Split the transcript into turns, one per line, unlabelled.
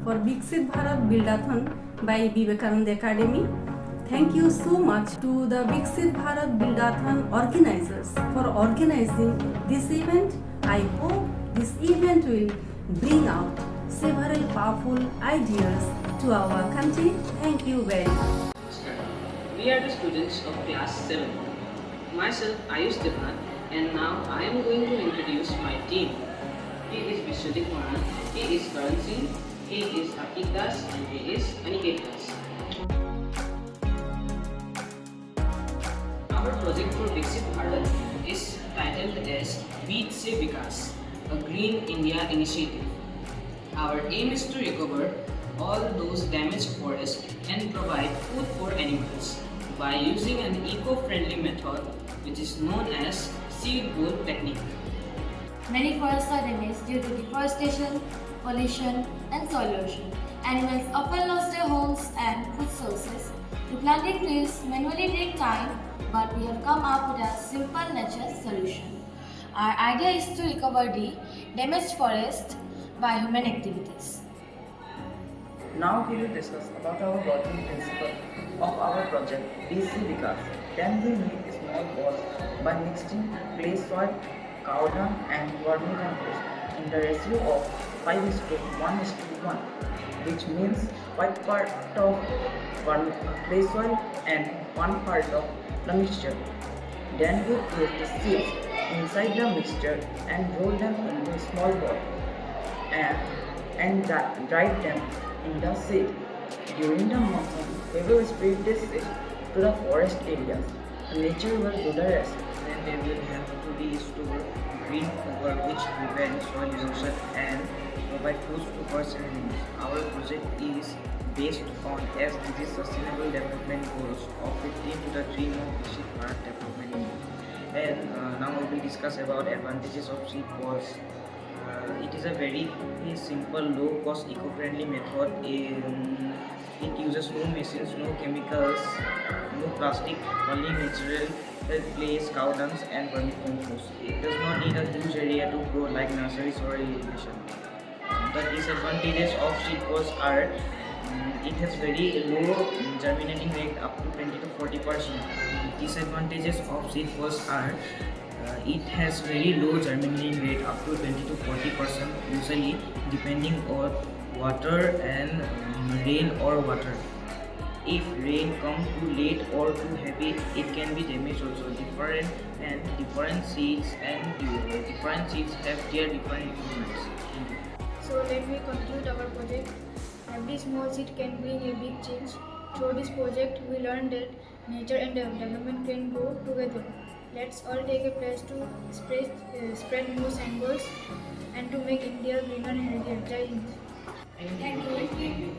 for Viksit Bharat Buildathon by Vivekananda Academy. Thank you so much to the Viksit Bharat Buildathon organizers for organizing this event. I hope this event will bring out several powerful ideas to our country. Thank you very much.
We are the students of class 7. Myself Ayush Devnath, and now I am going to introduce my team. He is Vishwadeep Moran, he is Karan Singh, he is Atik Das, and he is Aniket Das. Our project for Viksit Bharat is titled as Beej Se Vikas, a Green India initiative. Our aim is to recover all those damaged forests and provide food for animals by using an eco-friendly method which is known as seed bowl technique.
Many forests are damaged due to deforestation, pollution, and soil erosion. Animals often lose their homes and food sources. Replanting trees manually take time, but we have come up with a simple natural solution. Our idea is to recover the damaged forest by human activities.
Now we will discuss about our working principle of our project BC Vikas. Then we make small balls by mixing clay soil, cow dung and vermicompost in the ratio of 5:1:1, which means 5 part of clay soil and 1 part of the mixture. Then we place the seeds inside the mixture and roll them into small ball and dry them in the seed. During the monsoon, we will spread this seed to the forest areas. Nature will do the rest.
Then they will have to restore green cover which prevents soil erosion and provide food to birds and animals. Our project is based on SDGs Sustainable Development Goals of 15 to the Dream of Viksit Bharat Development India. And now we will discuss about advantages of seed balls. It is a very simple, low-cost, eco-friendly method. It uses no machines, no chemicals, no plastic, only natural clays, cow dungs, and vermicompost. It does not need a huge area to grow like nurseries or irrigation. The disadvantages of seed balls are it has very low germinating rate up to 20 to 40%. Disadvantages of seed balls are it has very low germinating rate up to 20 to 40% usually depending on water and rain or water. If rain comes too late or too heavy, it can be damaged also. Different seeds have their different requirements.
So let me conclude our project. Every small seed can bring a big change. Through this project, we learned that nature and development can go together. Let's all take a pledge to spread more symbols and to make India greener and healthier. Jai Hind.
Thank you.